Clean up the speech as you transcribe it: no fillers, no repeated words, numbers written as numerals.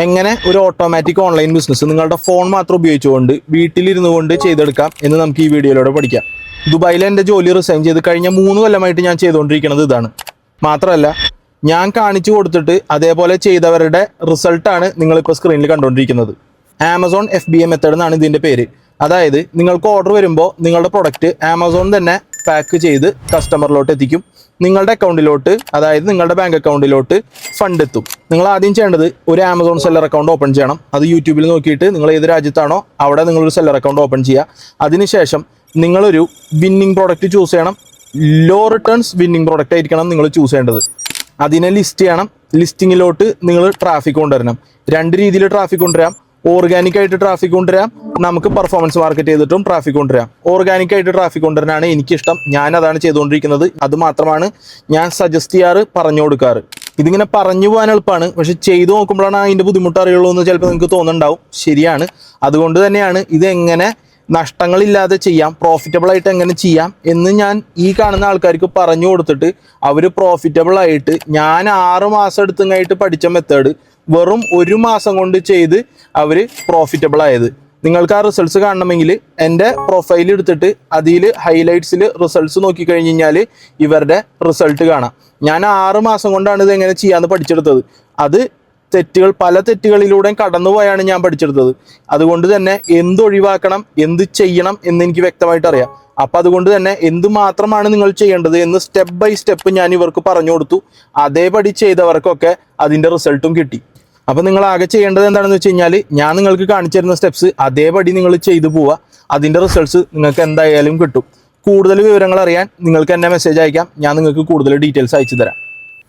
എങ്ങനെ ഒരു automatic online business നിങ്ങളുടെ ഫോൺ മാത്രം ഉപയോഗിച്ചുകൊണ്ട് വീട്ടിലിരുന്നു കൊണ്ട് ചെയ്തെടുക്കാം എന്ന് നമുക്ക് ഈ വീഡിയോയിലൂടെ പഠിക്കാം. ദുബായിലെ എൻ്റെ ജോലി റിസൈൻ ചെയ്ത് കഴിഞ്ഞ 3 കൊല്ലമായിട്ട് ഞാൻ ചെയ്തുകൊണ്ടിരിക്കുന്നത് ഇതാണ്. മാത്രമല്ല ഞാൻ കാണിച്ചു കൊടുത്തിട്ട് അതേപോലെ ചെയ്തവരുടെ റിസൾട്ടാണ് നിങ്ങളിപ്പോൾ സ്ക്രീനിൽ കണ്ടുകൊണ്ടിരിക്കുന്നത്. ആമസോൺ FBA മെത്തേഡ് എന്നാണ് ഇതിൻ്റെ പേര്. അതായത് നിങ്ങൾക്ക് ഓർഡർ വരുമ്പോൾ നിങ്ങളുടെ പ്രൊഡക്റ്റ് ആമസോൺ തന്നെ പാക്ക് ചെയ്ത് കസ്റ്റമറിലോട്ട് എത്തിക്കും. നിങ്ങളുടെ അക്കൗണ്ടിലോട്ട്, അതായത് നിങ്ങളുടെ ബാങ്ക് അക്കൗണ്ടിലോട്ട് ഫണ്ട് എത്തും. നിങ്ങൾ ആദ്യം ചെയ്യേണ്ടത് ഒരു ആമസോൺ സെല്ലർ അക്കൗണ്ട് ഓപ്പൺ ചെയ്യണം. അത് യൂട്യൂബിൽ നോക്കിയിട്ട് നിങ്ങൾ ഏത് രാജ്യത്താണോ അവിടെ നിങ്ങളൊരു സെല്ലർ അക്കൗണ്ട് ഓപ്പൺ ചെയ്യുക. അതിനുശേഷം നിങ്ങളൊരു വിന്നിങ് പ്രോഡക്റ്റ് ചൂസ് ചെയ്യണം. ലോ റിട്ടേൺസ് വിന്നിങ് പ്രോഡക്റ്റ് ആയിരിക്കണം നിങ്ങൾ ചൂസ് ചെയ്യേണ്ടത്. അതിനെ ലിസ്റ്റ് ചെയ്യണം. ലിസ്റ്റിങ്ങിലോട്ട് നിങ്ങൾ ട്രാഫിക് കൊണ്ടുവരണം. 2 രീതിയിൽ ട്രാഫിക് കൊണ്ടുവരാം. ഓർഗാനിക് ആയിട്ട് ട്രാഫിക് കൊണ്ടുവരാം, നമുക്ക് പെർഫോമൻസ് മാർക്കറ്റ് ചെയ്തിട്ടും ട്രാഫിക് കൊണ്ടുവരാം. ഓർഗാനിക് ആയിട്ട് ട്രാഫിക് കൊണ്ടുവരാനാണ് എനിക്കിഷ്ടം. ഞാൻ അതാണ് ചെയ്തുകൊണ്ടിരിക്കുന്നത്. അത് മാത്രമാണ് ഞാൻ സജസ്റ്റ് ചെയ്യാറ്, പറഞ്ഞു കൊടുക്കാറ്. ഇതിങ്ങനെ പറഞ്ഞു പോകാൻ എളുപ്പമാണ്, പക്ഷെ ചെയ്തു നോക്കുമ്പോഴാണ് അതിൻ്റെ ബുദ്ധിമുട്ട് അറിയുള്ളൂ എന്ന് ചിലപ്പോൾ നിങ്ങൾക്ക് തോന്നുന്നുണ്ടാവും. ശരിയാണ്. അതുകൊണ്ട് തന്നെയാണ് ഇതെങ്ങനെ നഷ്ടങ്ങളില്ലാതെ ചെയ്യാം, പ്രോഫിറ്റബിൾ ആയിട്ട് എങ്ങനെ ചെയ്യാം എന്ന് ഞാൻ ഈ കാണുന്ന ആൾക്കാർക്ക് പറഞ്ഞു കൊടുത്തിട്ട് അവർ പ്രോഫിറ്റബിൾ ആയിട്ട്, ഞാൻ 6 മാസം എടുത്തങ്ങായിട്ട് പഠിച്ച മെത്തേഡ് വെറും 1 മാസം കൊണ്ട് ചെയ്ത് അവർ പ്രോഫിറ്റബിൾ ആയത്. നിങ്ങൾക്ക് ആ റിസൾട്ട്സ് കാണണമെങ്കിൽ എൻ്റെ പ്രൊഫൈൽ എടുത്തിട്ട് അതിൽ ഹൈലൈറ്റ്സിൽ റിസൾട്ട്സ് നോക്കിക്കഴിഞ്ഞ് കഴിഞ്ഞാൽ ഇവരുടെ റിസൾട്ട് കാണാം. ഞാൻ 6 മാസം കൊണ്ടാണ് ഇത് എങ്ങനെ ചെയ്യാമെന്ന് പഠിച്ചെടുത്തത്. അത് പല തെറ്റുകളിലൂടെയും കടന്നുപോയാണ് ഞാൻ പഠിച്ചെടുത്തത്. അതുകൊണ്ട് തന്നെ എന്ത് ഒഴിവാക്കണം, എന്ത് ചെയ്യണം എന്ന് എനിക്ക് വ്യക്തമായിട്ട് അറിയാം. അപ്പം അതുകൊണ്ട് തന്നെ എന്ത് മാത്രമാണ് നിങ്ങൾ ചെയ്യേണ്ടത് എന്ന് സ്റ്റെപ്പ് ബൈ സ്റ്റെപ്പ് ഞാൻ ഇവർക്ക് പറഞ്ഞു കൊടുത്തു. അതേപടി ചെയ്തവർക്കൊക്കെ അതിൻ്റെ റിസൾട്ടും കിട്ടി. അപ്പം നിങ്ങൾ ആകെ ചെയ്യേണ്ടത് എന്താണെന്ന് വെച്ച് കഴിഞ്ഞാൽ, ഞാൻ നിങ്ങൾക്ക് കാണിച്ചു തരുന്ന സ്റ്റെപ്സ് അതേപടി നിങ്ങൾ ചെയ്തു പോവുക. അതിൻ്റെ റിസൾട്ട്സ് നിങ്ങൾക്ക് എന്തായാലും കിട്ടും. കൂടുതൽ വിവരങ്ങൾ അറിയാൻ നിങ്ങൾക്ക് എന്നെ മെസ്സേജ് അയക്കാം. ഞാൻ നിങ്ങൾക്ക് കൂടുതൽ ഡീറ്റെയിൽസ് അയച്ചു തരാം.